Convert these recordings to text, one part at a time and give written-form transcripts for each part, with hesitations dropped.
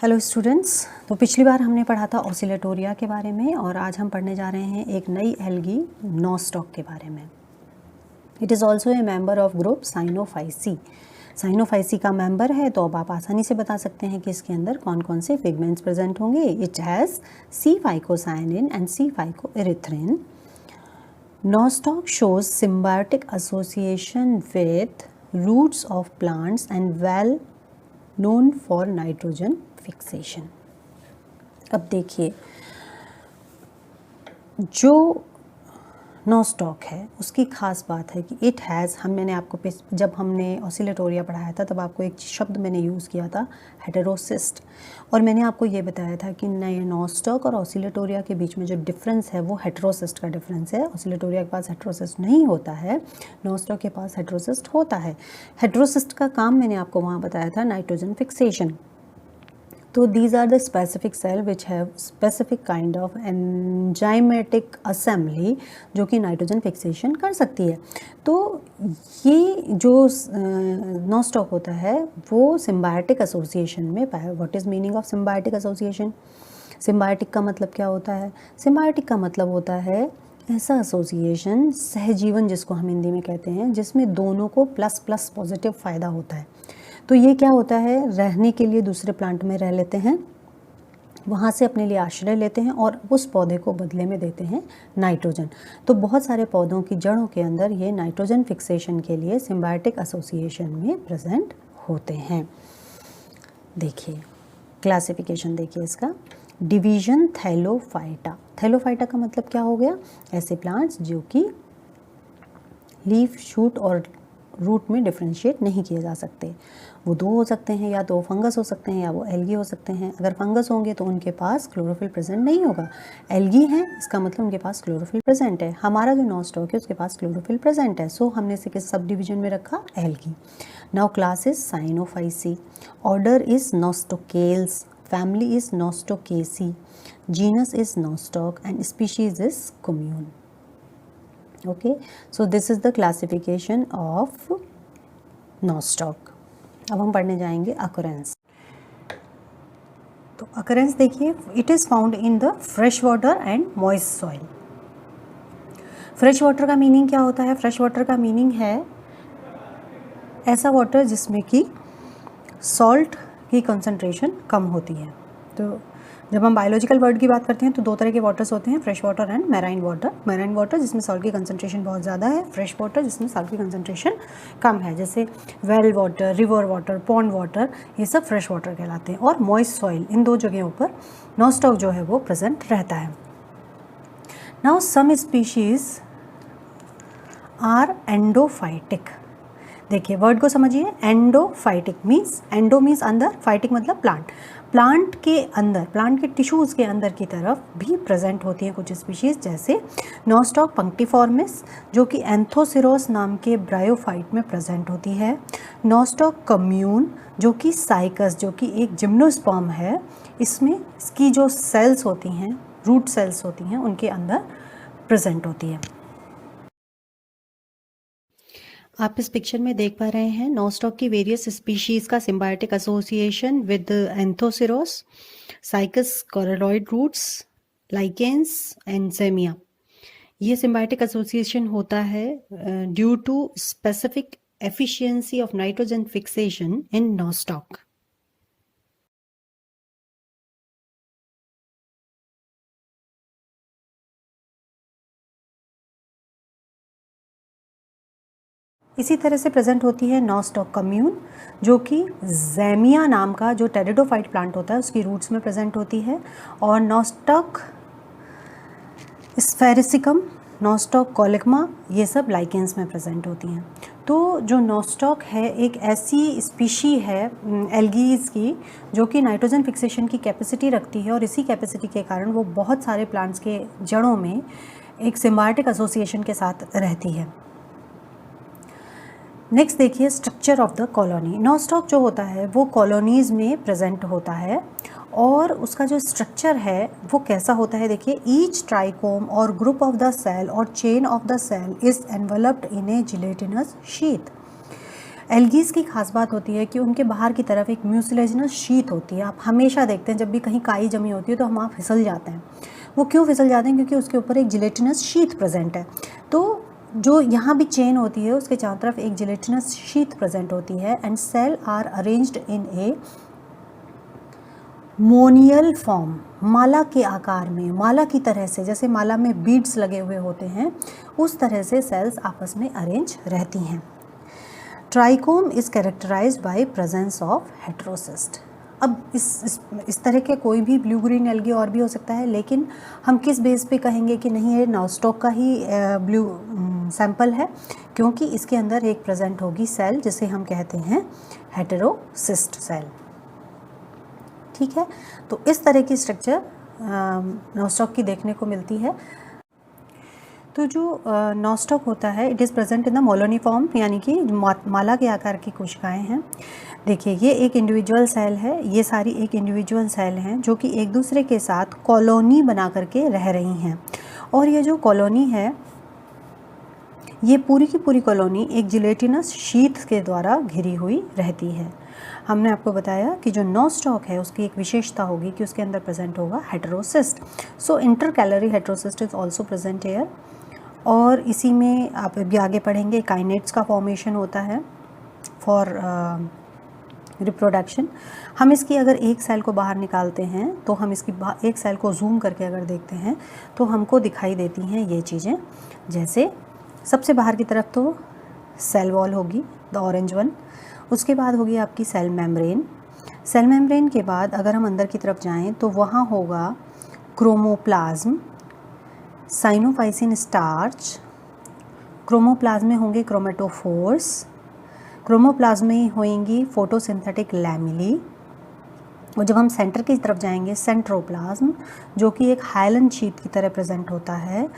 Hello students. तो पिछली बार हमने पढ़ा था ऑसिलेटोरिया के बारे में और आज हम पढ़ने जा रहे हैं एक नई एल्गी नॉस्टॉक के बारे में। It is also a member of group Cyanophyceae. Cyanophyceae का मेंबर है, तो अब आप आसानी से बता सकते हैं कि इसके अंदर कौन कौन से पिगमेंट्स प्रेजेंट होंगे। It has C phycocyanin and C phycoerythrin. Nostoc shows symbiotic association with roots of plants and well known for nitrogen fixation। अब देखिए, जो नॉस्टॉक है उसकी ख़ास बात है कि इट हैज़, मैंने आपको जब हमने ऑसिलेटोरिया पढ़ाया था तब आपको एक शब्द मैंने यूज़ किया था, हेटेरोसिस्ट। और मैंने आपको ये बताया था कि नए नॉस्टॉक और ऑसिलेटोरिया के बीच में जो डिफरेंस है वो हेटेरोसिस्ट का डिफरेंस है। ऑसिलेटोरिया के पास हेटेरोसिस्ट नहीं होता है, नॉस्टॉक के पास हेटेरोसिस्ट होता है। हेटेरोसिस्ट का काम मैंने आपको वहाँ बताया था, नाइट्रोजन फिक्सेशन। तो these are the specific cell which have specific kind of enzymatic assembly जो कि नाइट्रोजन फिक्सेशन कर सकती है। तो ये जो नॉस्टॉक होता है वो सिम्बायोटिक एसोसिएशन में पाया। What is meaning of symbiotic association? Symbiotic का मतलब क्या होता है? सिम्बायोटिक का मतलब होता है ऐसा एसोसिएशन, सहजीवन जिसको हम हिंदी में कहते हैं, जिसमें दोनों को प्लस प्लस पॉजिटिव फ़ायदा होता है। तो ये क्या होता है, रहने के लिए दूसरे प्लांट में रह लेते हैं, वहाँ से अपने लिए आश्रय लेते हैं और उस पौधे को बदले में देते हैं नाइट्रोजन। तो बहुत सारे पौधों की जड़ों के अंदर ये नाइट्रोजन फिक्सेशन के लिए सिम्बायोटिक एसोसिएशन में प्रेजेंट होते हैं। देखिए क्लासिफिकेशन, देखिए इसका डिवीजन थैलोफाइटा। थैलोफाइटा का मतलब क्या हो गया? ऐसे प्लांट्स जो कि लीफ, शूट और रूट में डिफ्रेंशिएट नहीं किए जा सकते। वो दो हो सकते हैं, या तो फंगस हो सकते हैं या वो एल्गी हो सकते हैं। अगर फंगस होंगे तो उनके पास क्लोरोफिल प्रेजेंट नहीं होगा। एल्गी हैं, इसका मतलब उनके पास क्लोरोफिल प्रेजेंट है। हमारा जो नॉस्टॉक है उसके पास क्लोरोफिल प्रेजेंट है, सो हमने इसे किस सब डिवीजन में रखा? Algae. Now class is Cyanophyceae, order is Nostocales, family is Nostocaceae, genus is Nostoc and species is commune. Okay, so this is the classification of nostoc। अब हम पढ़ने जाएंगे occurrence। तो occurrence देखिए, it is found in the fresh water and moist soil। Fresh water का meaning क्या होता है? फ्रेश वाटर का मीनिंग है ऐसा वाटर जिसमें कि सॉल्ट की कंसंट्रेशन कम होती है। तो जब हम बायोलॉजिकल वर्ड की बात करते हैं तो दो तरह के वाटर्स होते हैं, fresh water and marine water. Marine water जिसमें सॉल्ट की कंसंट्रेशन बहुत ज़्यादा है, फ्रेश वाटर जिसमें सॉल्ट की कंसंट्रेशन कम है, जैसे well water, river water, pond water, ये सब फ्रेश वाटर कहलाते हैं। और मॉइस्ट सॉइल, इन दो जगहों पर नॉस्टॉक जो है वो प्रेजेंट रहता है। Now some species are endophytic. देखिए वर्ड को समझिए, एंडोफाइटिक मीन्स, एंडो मीन्स अंदर, फाइटिक मतलब प्लांट। प्लांट के अंदर, प्लांट के टिश्यूज़ के अंदर की तरफ भी प्रेजेंट होती हैं कुछ स्पीशीज़, जैसे नॉस्टॉक पंक्टिफॉर्मिस जो कि एंथोसिरोस नाम के ब्रायोफाइट में प्रेजेंट होती है। नॉस्टॉक कम्यून जो कि साइकस, जो कि एक जिम्नोस्पर्म है, इसमें इसकी जो सेल्स होती हैं, रूट सेल्स होती हैं, उनके अंदर प्रेजेंट होती है। आप इस पिक्चर में देख पा रहे हैं नॉस्टॉक की वेरियस स्पीशीज़ का symbiotic association with Anthoceros, Cycas, coralloid roots, lichens and Zamia. ये सिम्बायोटिक एसोसिएशन होता है due to specific efficiency of nitrogen fixation in Nostoc. इसी तरह से प्रेजेंट होती है नॉस्टॉक कम्यून जो कि ज़ेमिया नाम का जो टेरिडोफाइट प्लांट होता है उसकी रूट्स में प्रेजेंट होती है। और नॉस्टॉक स्फेरिसिकम, नॉस्टॉक कोलिग्मा, ये सब लाइकेंस में प्रेजेंट होती हैं। तो जो नॉस्टॉक है एक ऐसी स्पीशी है एल्गीज़ की जो कि नाइट्रोजन फिक्सेशन की कैपेसिटी रखती है, और इसी कैपेसिटी के कारण वो बहुत सारे प्लांट्स के जड़ों में एक सिम्बायोटिक एसोसिएशन के साथ रहती है। नेक्स्ट देखिए structure of the colony. Nostoc जो होता है वो कॉलोनीज़ में प्रेजेंट होता है, और उसका जो स्ट्रक्चर है वो कैसा होता है? देखिए, ईच ट्राइकोम और ग्रुप ऑफ द सेल और chain of the cell is enveloped in a gelatinous sheath. Algae की खास बात होती है कि उनके बाहर की तरफ एक म्यूसिलेजिनस शीट होती है। आप हमेशा देखते हैं जब भी कहीं काई जमी होती है तो हम फिसल जाते हैं। वो क्यों फिसल जाते हैं? क्योंकि उसके ऊपर एक जिलेटिनस शीट प्रेजेंट है। तो जो यहाँ भी चेन होती है उसके चारों तरफ एक जिलेटिनस शीट प्रेजेंट होती है and cell are arranged in a moniliform, माला के आकार में, माला की तरह से, जैसे माला में बीड्स लगे हुए होते हैं उस तरह से सेल्स आपस में अरेंज रहती हैं। Trichome is characterised by presence of heterocyst. अब इस तरह के कोई भी ब्लू ग्रीन एल्गी और भी हो सकता है, लेकिन हम किस बेस पे कहेंगे कि नहीं ये नॉस्टॉक का ही ब्लू सैंपल है? क्योंकि इसके अंदर एक प्रेजेंट होगी सेल जिसे हम कहते हैं हेटेरोसिस्ट सेल। ठीक है, तो इस तरह की स्ट्रक्चर नॉस्टॉक की देखने को मिलती है। तो जो नॉस्टॉक होता है it is present in the moniliform, यानी कि माला के आकार की कोशिकाएं हैं। देखिए ये एक इंडिविजुअल सेल है, ये सारी एक इंडिविजुअल सेल हैं जो कि एक दूसरे के साथ कॉलोनी बना करके रह रही हैं। और ये जो कॉलोनी है ये पूरी की पूरी कॉलोनी एक जिलेटिनस शीट के द्वारा घिरी हुई रहती है। हमने आपको बताया कि जो नॉस्टॉक है उसकी एक विशेषता होगी कि उसके अंदर प्रेजेंट होगा heterocyst. So intercalary heterocyst is also present here. और इसी में आप भी आगे पढ़ेंगे काइनेट्स का फॉर्मेशन होता है फॉर रिप्रोडक्शन। हम इसकी अगर एक सेल को बाहर निकालते हैं तो हम इसकी एक सेल को जूम करके अगर देखते हैं तो हमको दिखाई देती हैं ये चीज़ें। जैसे सबसे बाहर की तरफ तो सेल वॉल होगी, द ऑरेंज वन। उसके बाद होगी आपकी सेल मेम्ब्रेन। सेल मेम्ब्रेन के बाद अगर हम अंदर की तरफ जाएं तो वहाँ होगा क्रोमोप्लाज्म, साइनोफाइसिन स्टार्च, क्रोमोप्लाज्म में होंगे क्रोमेटोफोर्स, क्रोमोप्लाज्म में होंगी फोटोसिंथेटिक लैमिली, और जब हम सेंटर की तरफ जाएंगे सेंट्रोप्लाज्म जो कि एक हाइलन शीट की तरह प्रेजेंट होता है,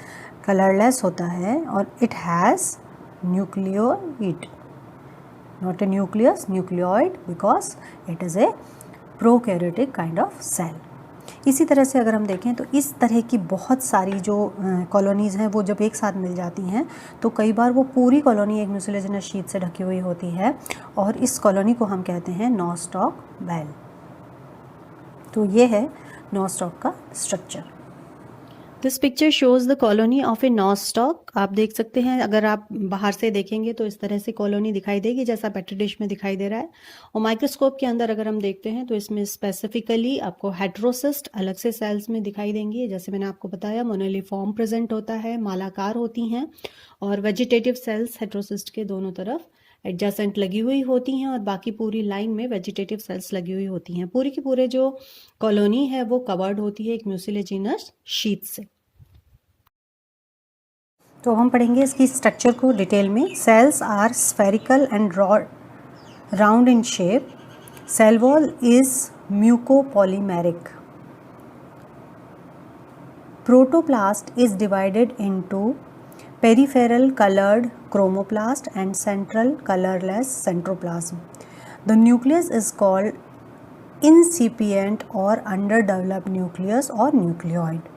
कलरलेस होता है और it has nucleoid, not a nucleus, nucleoid, because it is a prokaryotic kind of cell. इसी तरह से अगर हम देखें तो इस तरह की बहुत सारी जो कॉलोनीज़ हैं वो जब एक साथ मिल जाती हैं तो कई बार वो पूरी कॉलोनी एक म्यूसिलेजिनस शीट से ढकी हुई होती है और इस कॉलोनी को हम कहते हैं नॉस्टॉक बेल। तो ये है नॉस्टॉक का structure. This picture shows the colony of A nostoc. आप देख सकते हैं, अगर आप बाहर से देखेंगे तो इस तरह से कॉलोनी दिखाई देगी जैसा पेट्री डिश में दिखाई दे रहा है। और माइक्रोस्कोप के अंदर अगर हम देखते हैं तो इसमें स्पेसिफिकली आपको हेटेरोसिस्ट अलग से सेल्स में दिखाई देंगी। जैसे मैंने आपको बताया मोनोलिफॉर्म प्रेजेंट होता है, मालाकार होती हैं, और वेजिटेटिव सेल्स हेटेरोसिस्ट के दोनों तरफ एडजेसेंट लगी हुई होती हैं और बाकी पूरी लाइन में वेजिटेटिव सेल्स लगी हुई होती हैं। पूरी की पूरे जो कॉलोनी है वो कवर्ड होती है एक म्यूसिलेजिनस शीट से। तो हम पढ़ेंगे इसकी स्ट्रक्चर को डिटेल में। Cells are spherical and round in shape. Cell wall is mucopolymeric. Protoplast is divided into peripheral colored chromoplast and central colorless centroplasm. The nucleus is called incipient or underdeveloped nucleus or nucleoid.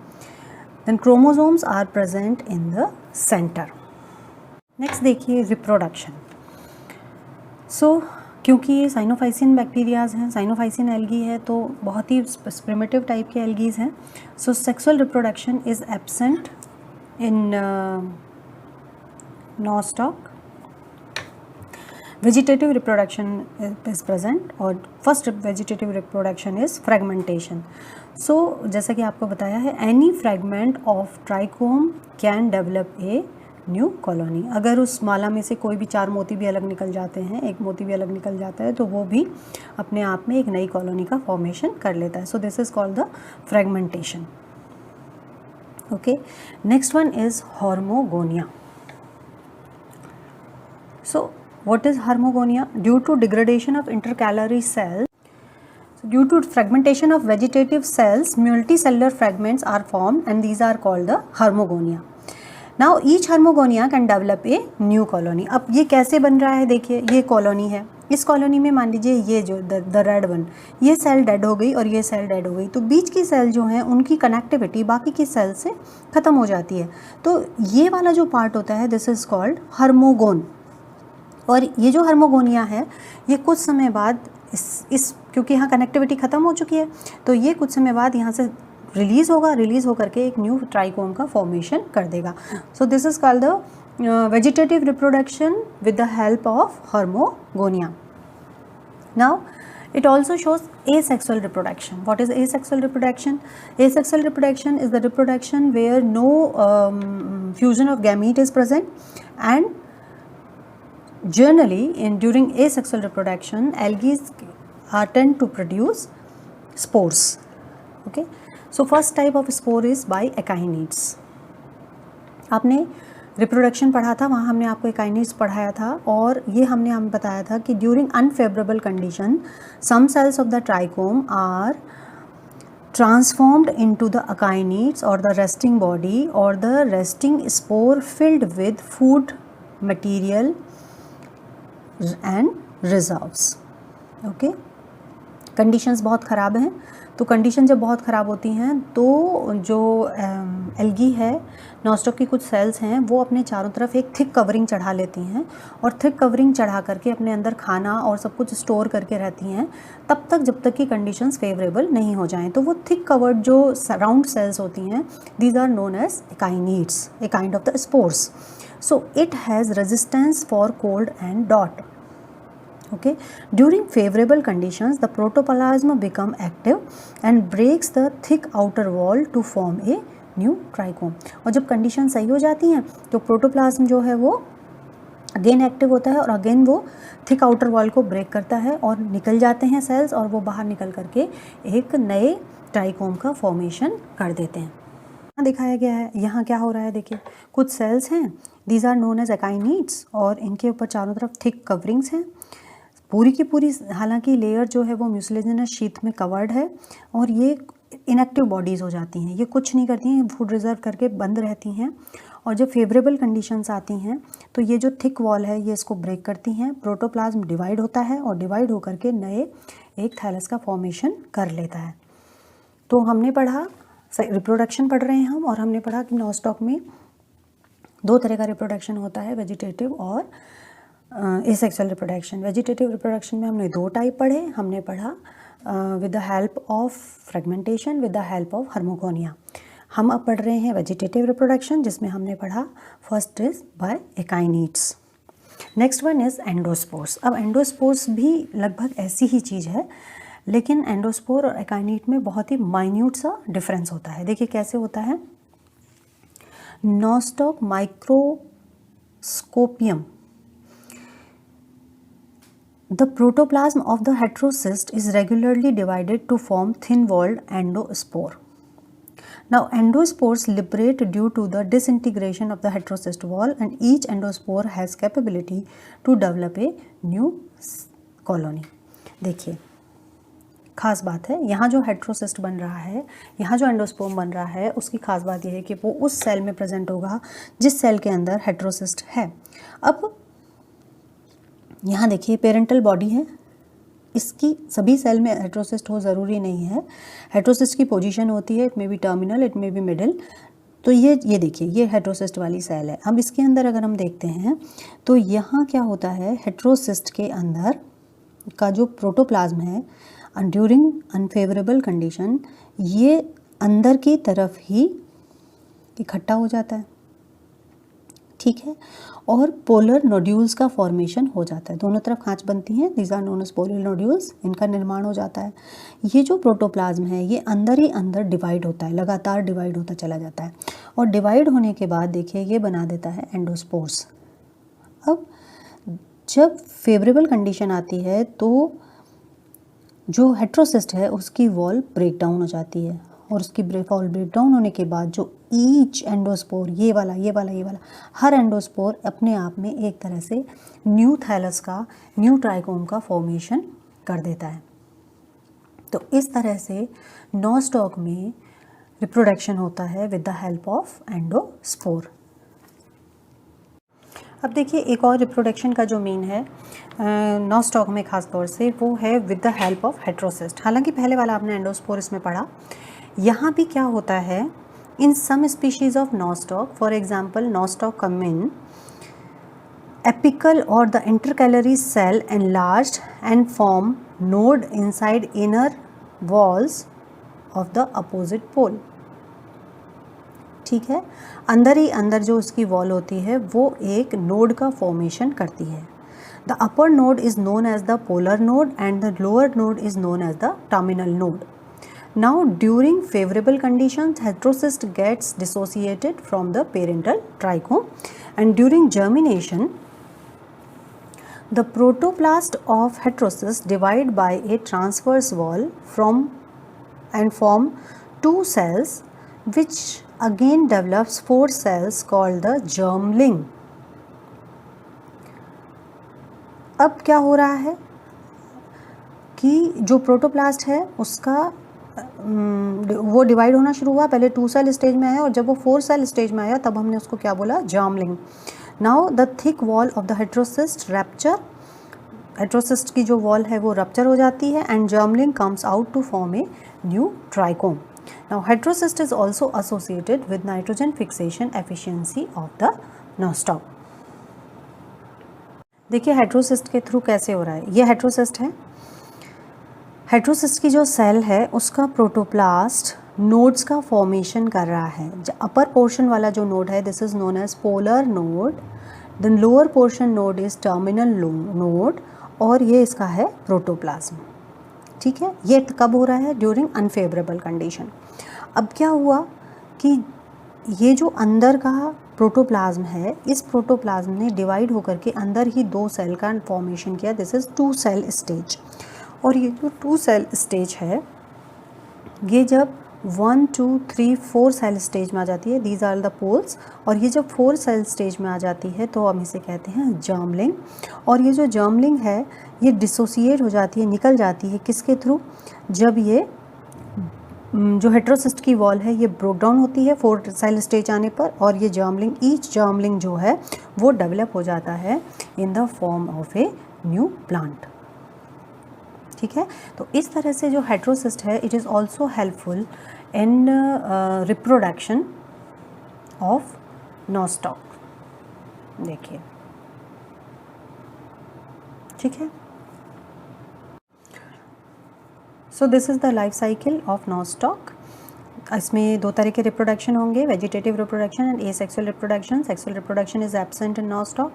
Then chromosomes are present in the center. Next देखिए reproduction. So क्योंकि ये cyanophycin bacterias हैं, cyanophycin algae है तो बहुत ही primitive type के algae हैं। सो sexual reproduction is absent in nostoc. Vegetative reproduction is present और first vegetative reproduction is fragmentation. So जैसा कि आपको बताया है any fragment of trichome can develop a new colony. अगर उस माला में से कोई भी 4 मोती भी अलग निकल जाते हैं, एक मोती भी अलग निकल जाता है तो वो भी अपने आप में एक नई कॉलोनी का फॉर्मेशन कर लेता है. So this is called the fragmentation. Okay. Next one is hormogonia. So what is hormogonia? Due to degradation of intercalary cells, due to fragmentation of vegetative cells, multicellular fragments are formed and these are called the hormogonia. Now each hormogonia can develop a new colony. अब ये कैसे बन रहा है? देखिए ये colony है, इस कॉलोनी में मान लीजिए ये जो द रेड वन, ये सेल डेड हो गई और ये सेल डेड हो गई, तो बीच की सेल जो है उनकी कनेक्टिविटी बाकी की सेल से ख़त्म हो जाती है। तो ये वाला जो पार्ट होता है दिस इज़ कॉल्ड हार्मोगोन। और ये जो हर्मोगोनिया है ये कुछ समय बाद इस क्योंकि यहाँ कनेक्टिविटी ख़त्म हो चुकी है तो ये कुछ समय बाद यहाँ से रिलीज़ होकर के एक न्यू ट्राइकोम का फॉर्मेशन कर देगा. So this is called the vegetative reproduction with the help of hormogonia. Now it also shows asexual reproduction. What is asexual reproduction? Asexual reproduction is the reproduction where no fusion of gamete is present, and generally during asexual reproduction algae tend to produce spores. Okay, so first type of spore is by echinids. आपने reproduction पढ़ा था, वहाँ हमने आपको एकाइनिड्स पढ़ाया था और ये हमने हमें बताया था कि during unfavourable condition some cells of the trichome are transformed into the achainids or the resting body or the resting spore filled with food material and reserves. Okay, conditions बहुत ख़राब हैं. तो कंडीशन जब बहुत ख़राब होती हैं तो जो एल्गी है, नॉस्टॉक की कुछ सेल्स हैं, वो अपने चारों तरफ एक थिक कवरिंग चढ़ा लेती हैं और थिक कवरिंग चढ़ा करके अपने अंदर खाना और सब कुछ स्टोर करके रहती हैं तब तक जब तक कि कंडीशंस फेवरेबल नहीं हो जाएं. तो वो थिक कवर्ड जो राउंड सेल्स होती हैं, these are known as akinetes, a kind of the spores. So it has resistance for cold and डॉट. Okay, during favorable conditions the protoplasm become active and breaks the thick outer wall to form a new trichome. और जब condition सही हो जाती हैं तो protoplasm जो है वो अगेन एक्टिव होता है और अगेन वो थिक आउटर वॉल को ब्रेक करता है और निकल जाते हैं सेल्स और वो बाहर निकल करके एक नए ट्राइकोम का फॉर्मेशन कर देते हैं. यहाँ दिखाया गया है, यहाँ क्या हो रहा है देखिए, कुछ सेल्स हैं, दीज आर नोन एज एकाइनिड्स और इनके ऊपर चारों तरफ थिक कवरिंग्स हैं. पूरी की पूरी हालांकि लेयर जो है वो म्यूसिलेजिनस शीथ में कवर्ड है और ये इनएक्टिव बॉडीज़ हो जाती हैं, ये कुछ नहीं करती हैं, फूड रिजर्व करके बंद रहती हैं. और जब फेवरेबल कंडीशंस आती हैं तो ये जो थिक वॉल है ये इसको ब्रेक करती हैं, प्रोटोप्लाज्म डिवाइड होता है और डिवाइड होकर के नए एक थैलस का फॉर्मेशन कर लेता है. तो हमने पढ़ा, रिप्रोडक्शन पढ़ रहे हैं हम, और हमने पढ़ा कि नॉस्टॉक में दो तरह का रिप्रोडक्शन होता है, वेजिटेटिव और एसेक्सुअल रिप्रोडक्शन. वेजिटेटिव रिप्रोडक्शन में हमने दो टाइप पढ़े. हमने पढ़ा with the help of fragmentation, with the help of hormogonia. हम अब पढ़ रहे हैं वेजिटेटिव रिप्रोडक्शन जिसमें हमने पढ़ा first is by akinetes, next one is endospores. अब एंडोस्पोर्स भी लगभग ऐसी ही चीज़ है लेकिन एंडोस्पोर और एकाइनिड में बहुत ही माइन्यूट सा डिफरेंस होता है. देखिए कैसे होता है. Nostoc microscopium, the protoplasm of the heterocyst is regularly divided to form thin-walled endospore. Now endospores liberate due to the disintegration of the heterocyst wall and each endospore has capability to develop a new colony. देखिए खास बात है, यहाँ जो heterocyst बन रहा है, यहाँ जो एंडोस्पोर्म बन रहा है, उसकी खास बात यह है कि वो उस सेल में प्रेजेंट होगा जिस सेल के अंदर हेट्रोसिस्ट है. अब यहाँ देखिए पेरेंटल बॉडी है, इसकी सभी सेल में हेट्रोसिस्ट हो ज़रूरी नहीं है. हेट्रोसिस्ट की पोजीशन होती है, it may be terminal, it may be middle. तो ये देखिए ये हेट्रोसिस्ट वाली सेल है. अब इसके अंदर अगर हम देखते हैं तो यहाँ क्या होता है, हेट्रोसिस्ट के अंदर का जो प्रोटोप्लाज्म है ड्यूरिंग अनफेवरेबल कंडीशन ये अंदर की तरफ ही इकट्ठा हो जाता है, ठीक है, और पोलर नोड्यूल्स का फॉर्मेशन हो जाता है. दोनों तरफ खांच बनती हैं, these are known as polar nodules, इनका निर्माण हो जाता है. ये जो प्रोटोप्लाज्म है ये अंदर ही अंदर डिवाइड होता है, लगातार डिवाइड होता चला जाता है और डिवाइड होने के बाद देखिए ये बना देता है एंडोस्पोर्स. अब जब फेवरेबल कंडीशन आती है तो जो हेट्रोसिस्ट है उसकी वॉल ब्रेक डाउन हो जाती है और उसकी वॉल ब्रेक डाउन होने के बाद जो ईच एंडोस्पोर, ये वाला हर एंडोस्पोर अपने आप में एक तरह से न्यू थैलस का, न्यू ट्राइकोम का फॉर्मेशन कर देता है. तो इस तरह से नॉस्टॉक में रिप्रोडक्शन होता है with the help of endospore. अब देखिए एक और रिप्रोडक्शन का जो मीन है नॉस्टॉक में ख़ास तौर से वो है with the help of heterocyst. हालांकि पहले वाला आपने एंडोस्पोर इसमें पढ़ा. यहाँ भी क्या होता है, in some species of Nostoc, for example Nostoc commune, apical or the intercalary cell enlarged and form node inside inner walls of the opposite pole. ठीक है, अंदर ही अंदर जो उसकी वॉल होती है वो एक नोड का फॉर्मेशन करती है. The upper node is known as the polar node and the lower node is known as the terminal node. Now during favorable conditions, heterocyst gets dissociated from the parental trichome, and during germination the protoplast of heterocyst divide by a transverse wall and form two cells, which again develops four cells called the germling. अब क्या हो रहा है कि जो protoplast है उसका वो डिवाइड होना शुरू हुआ. पहले 2 सेल स्टेज में आया और जब वो 4 सेल स्टेज में आया तब हमने उसको क्या बोला, germling. Now the thick wall of the heterocyst rupture, heterocyst की जो वॉल है वो रप्चर हो जाती है and germling comes out to form a new trichome. Now heterocyst is also associated with nitrogen fixation efficiency of the Nostoc. देखिए heterocyst के through कैसे हो रहा है. ये हेट्रोसिस्ट है. हेट्रोसिस्ट की जो सेल है उसका प्रोटोप्लास्ट नोड्स का फॉर्मेशन कर रहा है. अपर पोर्शन वाला जो नोड है this is known as polar node, the lower portion node is terminal node और ये इसका है प्रोटोप्लाज्म. ठीक है, ये कब हो रहा है, ड्यूरिंग अनफेवरेबल कंडीशन. अब क्या हुआ कि ये जो अंदर का प्रोटोप्लाज्म है, इस प्रोटोप्लाज्म ने डिवाइड होकर के अंदर ही 2 सेल का फॉर्मेशन किया. This is 2 cell stage. और ये जो 2 सेल स्टेज है ये जब 1 2 3 4 सेल स्टेज में आ जाती है, दीज आर द पोल्स, और ये जब 4 सेल स्टेज में आ जाती है तो हम इसे कहते हैं जर्मलिंग. और ये जो जर्मलिंग है ये डिसोसिएट हो जाती है, निकल जाती है किसके थ्रू, जब ये जो हेट्रोसिस्ट की वॉल है ये ब्रोक डाउन होती है 4 सेल स्टेज आने पर, और ये जर्मलिंग, ईच जर्मलिंग जो है वो डेवलप हो जाता है in the form of a new plant. ठीक है, तो इस तरह से जो हेट्रोसिस्ट है it is also helpful in reproduction of Nostoc. देखिए, ठीक है. सो this is the life cycle of Nostoc. इसमें 2 तरह के रिप्रोडक्शन होंगे, vegetative reproduction and asexual reproduction. Sexual reproduction is absent in Nostoc.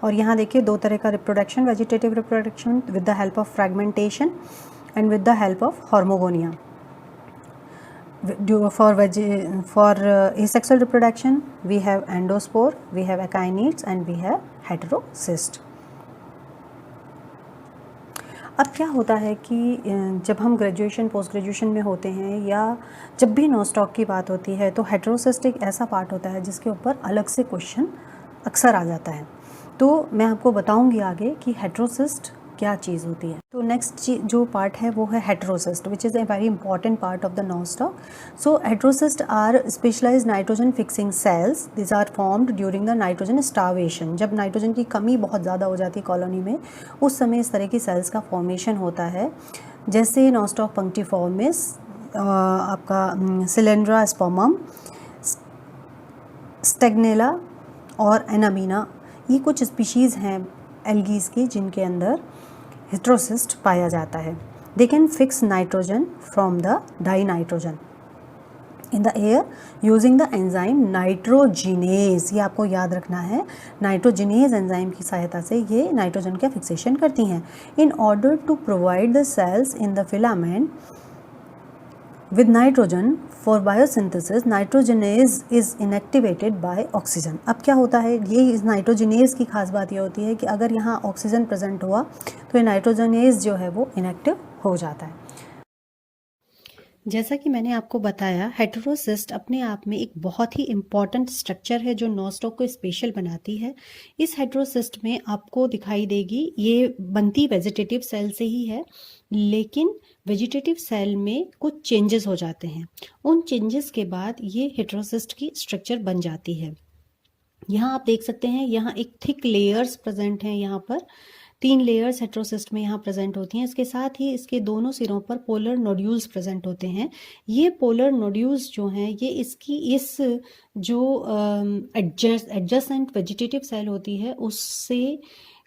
और यहाँ देखिए 2 तरह का reproduction, vegetative reproduction with the help of fragmentation and with the help of hormogonia. For asexual reproduction we have endospore, we have akinete and we have heterocyst. अब क्या होता है कि जब हम ग्रेजुएशन पोस्ट ग्रेजुएशन में होते हैं या जब भी नोस्टॉक की बात होती है तो हेट्रोसिस्ट एक ऐसा पार्ट होता है जिसके ऊपर अलग से क्वेश्चन अक्सर आ जाता है. तो मैं आपको बताऊंगी आगे कि हेट्रोसिस्ट क्या चीज़ होती है. तो नेक्स्ट जो पार्ट है वो है heterocyst, which is a very important part of the Nostoc. So heterocyst are specialised nitrogen fixing cells. This are formed during the nitrogen starvation. जब नाइट्रोजन की कमी बहुत ज़्यादा हो जाती है कॉलोनी में, उस समय इस तरह की सेल्स का फॉर्मेशन होता है. जैसे नोस्टॉक पंक्टिफॉर्मिस, आपका सिलेंड्रा स्पर्मम, स्टेगनेला और एनामीना, ये कुछ स्पीशीज़ हैं एल्गीज़ की जिनके अंदर हेट्रोसिस्ट पाया जाता है. They can fix nitrogen from the die nitrogen in the air using the enzyme nitrogenase. ये आपको याद रखना है, नाइट्रोजिनेज एंजाइम की सहायता से ये नाइट्रोजन का फिक्सेशन करती हैं. In order to provide the cells in the filament with nitrogen for biosynthesis, nitrogenase is inactivated by oxygen. अब क्या होता है, ये इस नाइट्रोजिनेज की खास बात ये होती है कि अगर यहाँ ऑक्सीजन प्रेजेंट हुआ तो ये नाइट्रोजनेज जो है वो इनएक्टिव हो जाता है. जैसा कि मैंने आपको बताया, हेटेरोसिस्ट अपने आप में एक बहुत ही इम्पॉर्टेंट स्ट्रक्चर है जो नोस्टॉक को स्पेशल बनाती है. इस हेटेरोसिस्ट में आपको दिखाई देगी, ये बनती वेजिटेटिव सेल से ही है, लेकिन वेजिटेटिव सेल में कुछ चेंजेस हो जाते हैं. उन चेंजेस के बाद ये हेटेरोसिस्ट की स्ट्रक्चर बन जाती है. यहाँ आप देख सकते हैं, यहाँ एक थिक लेयर्स प्रेजेंट हैं, यहाँ पर 3 लेयर्स हेट्रोसिस्ट में यहाँ प्रेजेंट होती हैं। इसके साथ ही इसके दोनों सिरों पर पोलर नोड्यूल्स प्रेजेंट होते हैं। ये पोलर नोड्यूल्स जो हैं ये इस जो एडजेसेंट वेजिटेटिव सेल होती है उससे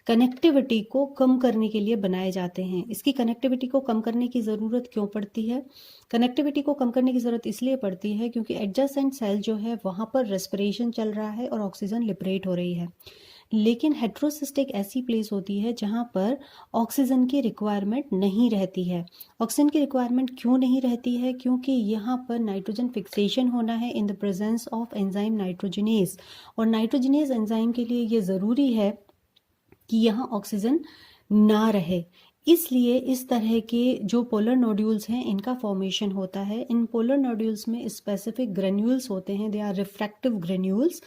कनेक्टिविटी को कम करने के लिए बनाए जाते हैं। इसकी कनेक्टिविटी को कम करने की ज़रूरत क्यों पड़ती है? कनेक्टिविटी को कम करने की ज़रूरत इसलिए पड़ती है क्योंकि एडजेसेंट सेल जो है वहाँ पर रेस्पिरेशन चल रहा है और ऑक्सीजन लिबरेट हो रही है। लेकिन हेट्रोसिस्ट एक ऐसी प्लेस होती है जहाँ पर ऑक्सीजन की रिक्वायरमेंट नहीं रहती है। ऑक्सीजन की रिक्वायरमेंट क्यों नहीं रहती है? क्योंकि यहाँ पर नाइट्रोजन फिक्सेशन होना है in the presence of enzyme nitrogenase, और नाइट्रोजनेज एंजाइम के लिए ये ज़रूरी है कि यहाँ ऑक्सीजन ना रहे। इसलिए इस तरह के जो पोलर नोड्यूल्स हैं इनका फॉर्मेशन होता है। इन पोलर नोड्यूल्स में स्पेसिफिक ग्रेन्यूल्स होते हैं, दे आर रिफ्रैक्टिव ग्रेन्यूल्स,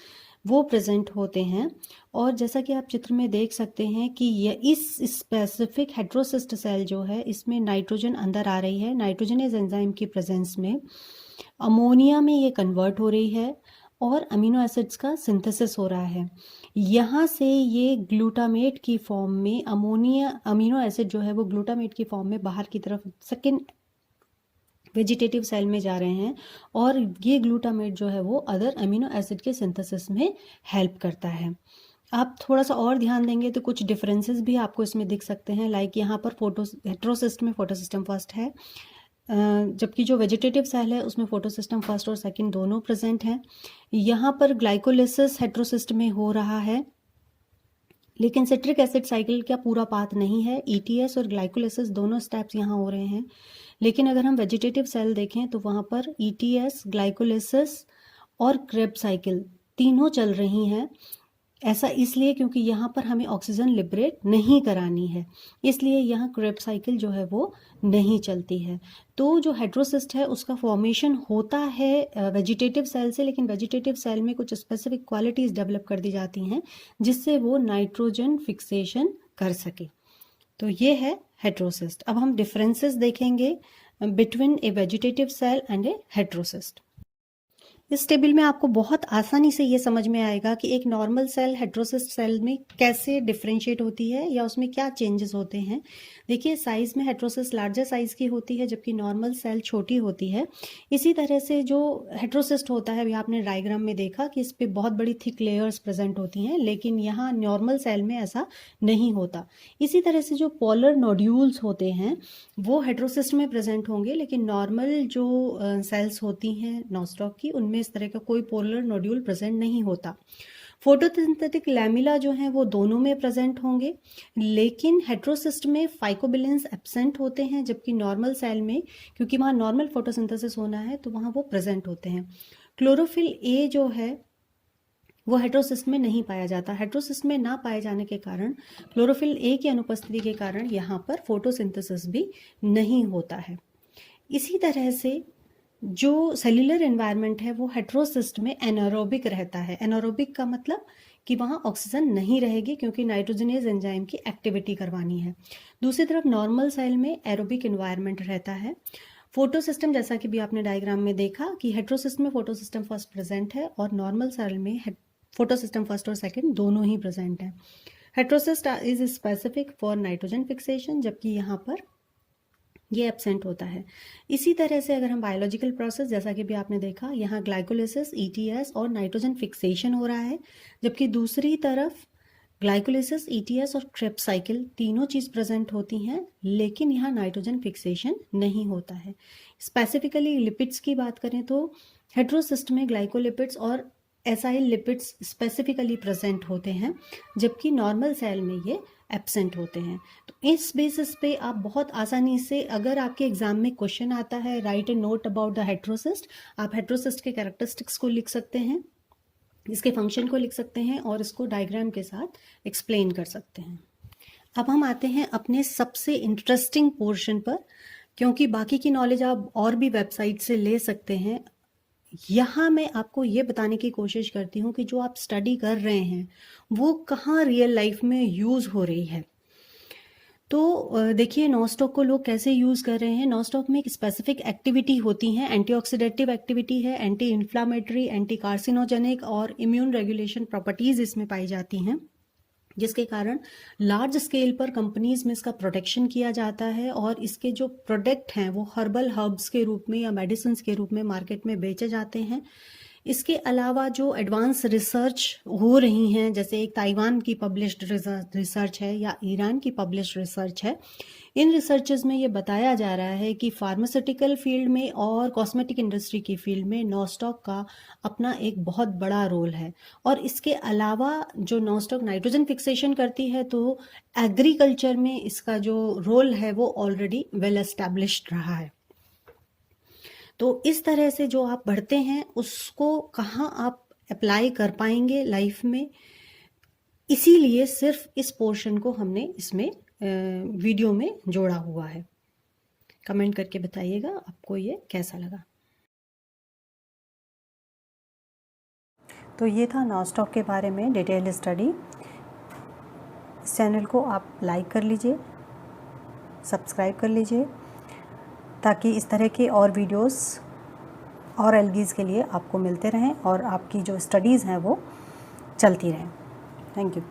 वो प्रेजेंट होते हैं। और जैसा कि आप चित्र में देख सकते हैं कि ये इस स्पेसिफिक हेट्रोसिस्ट सेल जो है इसमें नाइट्रोजन अंदर आ रही है। नाइट्रोजनेज एंजाइम की प्रेजेंस में अमोनिया में ये कन्वर्ट हो रही है और अमीनो एसिड्स का सिंथेसिस हो रहा है। यहाँ से ये ग्लूटामेट की फॉर्म में अमीनो एसिड जो है वो ग्लूटामेट की फॉर्म में बाहर की तरफ सेकेंड वेजिटेटिव सेल में जा रहे हैं, और ये ग्लूटामेट जो है वो अदर अमीनो एसिड के सिंथेसिस में हेल्प करता है। आप थोड़ा सा और ध्यान देंगे तो कुछ डिफरेंसेस भी आपको इसमें दिख सकते हैं। लाइक यहाँ पर हेट्रोसिस्ट में फोटोसिस्टम फर्स्ट है, जबकि जो वेजिटेटिव सेल है उसमें फोटोसिस्टम फर्स्ट और सेकंड दोनों प्रेजेंट हैं। यहाँ पर ग्लाइकोलिसिस हेट्रोसिस्ट में हो रहा है, लेकिन सिट्रिक एसिड साइकिल का पूरा पाथ नहीं है। ईटीएस और ग्लाइकोलिसिस दोनों स्टेप्स यहाँ हो रहे हैं। लेकिन अगर हम वेजिटेटिव सेल देखें तो वहाँ पर ईटीएस, ग्लाइकोलिसिस और क्रेब साइकिल तीनों चल रही हैं। ऐसा इसलिए क्योंकि यहाँ पर हमें ऑक्सीजन लिबरेट नहीं करानी है, इसलिए यहाँ क्रेब साइकिल जो है वो नहीं चलती है। तो जो हेट्रोसिस्ट है उसका फॉर्मेशन होता है वेजिटेटिव सेल से, लेकिन वेजिटेटिव सेल में कुछ स्पेसिफिक क्वालिटीज़ डेवलप कर दी जाती हैं जिससे वो नाइट्रोजन फिक्सेशन कर सके। तो ये है हेट्रोसिस्ट। अब हम डिफरेंसेस देखेंगे between a vegetative cell and a heterocyst. इस टेबल में आपको बहुत आसानी से ये समझ में आएगा कि एक नॉर्मल सेल हेट्रोसिस्ट सेल में कैसे डिफरेंशिएट होती है या उसमें क्या चेंजेस होते हैं। देखिए, साइज में हेट्रोसिस्ट लार्जर साइज की होती है जबकि नॉर्मल सेल छोटी होती है। इसी तरह से जो हेट्रोसिस्ट होता है, अभी आपने डायग्राम में देखा कि इस पर बहुत बड़ी थिक लेयर्स प्रेजेंट होती हैं, लेकिन यहाँ नॉर्मल सेल में ऐसा नहीं होता। इसी तरह से जो पोलर नोड्यूल्स होते हैं वो हेट्रोसिस्ट में प्रेजेंट होंगे, लेकिन नॉर्मल जो सेल्स होती हैं नॉस्टॉक की उनमें इस तरह का कोई पोलर नोड्यूल प्रेजेंट नहीं होता। फोटोसिंथेटिक लैमिला जो हैं वो दोनों में प्रेजेंट होंगे, लेकिन हेट्रोसिस्ट में फाइकोबिलेंस एब्सेंट होते हैं, जबकि नॉर्मल सेल में क्योंकि वहाँ नॉर्मल फोटोसिंथेसिस होना है तो वहाँ वो प्रेजेंट होते हैं। क्लोरोफिल ए जो है वो हेट्रोसिस्ट में नहीं पाया जाता। हेट्रोसिस्ट में ना पाए जाने के कारण, क्लोरोफिल ए की अनुपस्थिति के कारण यहाँ पर फोटोसिंथेसिस भी नहीं होता है। इसी तरह से जो सेल्यूलर एनवायरनमेंट है वो हेट्रोसिस्ट में एनारोबिक रहता है। एनारोबिक का मतलब कि वहाँ ऑक्सीजन नहीं रहेगी क्योंकि नाइट्रोजनेज एंजाइम की एक्टिविटी करवानी है। दूसरी तरफ नॉर्मल सेल में एरोबिक एनवायरनमेंट रहता है। फोटोसिस्टम, जैसा कि भी आपने डायग्राम में देखा कि हेट्रोसिस्ट में फोटोसिस्टम फर्स्ट प्रेजेंट है और नॉर्मल सेल में फोटोसिस्टम फर्स्ट और सेकंड दोनों ही प्रेजेंट है। Heterocyst is specific for nitrogen fixation, जबकि यहाँ पर ये एब्सेंट होता है। इसी तरह से अगर हम बायोलॉजिकल प्रोसेस, जैसा कि भी आपने देखा, यहाँ ग्लाइकोलिसिस, ईटीएस और नाइट्रोजन फिक्सेशन हो रहा है, जबकि दूसरी तरफ ग्लाइकोलिसिस, ईटीएस और क्रेब्स साइकिल तीनों चीज़ प्रेजेंट होती हैं, लेकिन यहाँ नाइट्रोजन फिक्सेशन नहीं होता है। स्पेसिफिकली लिपिड्स की बात करें तो हेट्रोसिस्ट में ग्लाइकोलिपिड्स और एसाइल लिपिड्स स्पेसिफिकली प्रेजेंट होते हैं, जबकि नॉर्मल सेल में ये एब्सेंट होते हैं। तो इस बेसिस पे आप बहुत आसानी से, अगर आपके एग्जाम में क्वेश्चन आता है right A note about the heterocyst, आप हेट्रोसिस्ट के कैरेक्टरिस्टिक्स को लिख सकते हैं, इसके फंक्शन को लिख सकते हैं और इसको डायग्राम के साथ एक्सप्लेन कर सकते हैं। अब हम आते हैं अपने सबसे इंटरेस्टिंग पोर्शन पर, क्योंकि बाकी की नॉलेज आप और भी वेबसाइट से ले सकते हैं। यहाँ मैं आपको ये बताने की कोशिश करती हूँ कि जो आप स्टडी कर रहे हैं वो कहाँ रियल लाइफ में यूज़ हो रही है। तो देखिए नॉस्टॉक को लोग कैसे यूज़ कर रहे हैं। नॉस्टॉक में एक स्पेसिफिक एक्टिविटी होती हैं, एंटीऑक्सीडेटिव एक्टिविटी है, एंटी इन्फ्लामेटरी, एंटी कार्सिनोजेनिक और इम्यून रेगुलेशन प्रॉपर्टीज़ इसमें पाई जाती हैं, जिसके कारण लार्ज स्केल पर कंपनीज में इसका प्रोटेक्शन किया जाता है और इसके जो प्रोडक्ट हैं वो हर्बल हर्ब्स के रूप में या मेडिसिन के रूप में मार्केट में बेचे जाते हैं। इसके अलावा जो एडवांस रिसर्च हो रही हैं, जैसे एक ताइवान की पब्लिश्ड रिसर्च है या ईरान की पब्लिश्ड रिसर्च है, इन रिसर्चेस में ये बताया जा रहा है कि फार्मास्यूटिकल फील्ड में और कॉस्मेटिक इंडस्ट्री की फील्ड में नॉस्टॉक का अपना एक बहुत बड़ा रोल है। और इसके अलावा जो नॉस्टॉक नाइट्रोजन फिक्सेशन करती है, तो एग्रीकल्चर में इसका जो रोल है वो ऑलरेडी वेल एस्टैब्लिश्ड रहा है। तो इस तरह से जो आप बढ़ते हैं उसको कहाँ आप अप्लाई कर पाएंगे लाइफ में, इसीलिए सिर्फ इस पोर्शन को हमने इसमें वीडियो में जोड़ा हुआ है। कमेंट करके बताइएगा आपको ये कैसा लगा। तो ये था नॉस्टॉक के बारे में डिटेल स्टडी। इस चैनल को आप लाइक कर लीजिए, सब्सक्राइब कर लीजिए, ताकि इस तरह के और वीडियोस और एल्गीज़ के लिए आपको मिलते रहें और आपकी जो स्टडीज़ हैं वो चलती रहें। Thank you.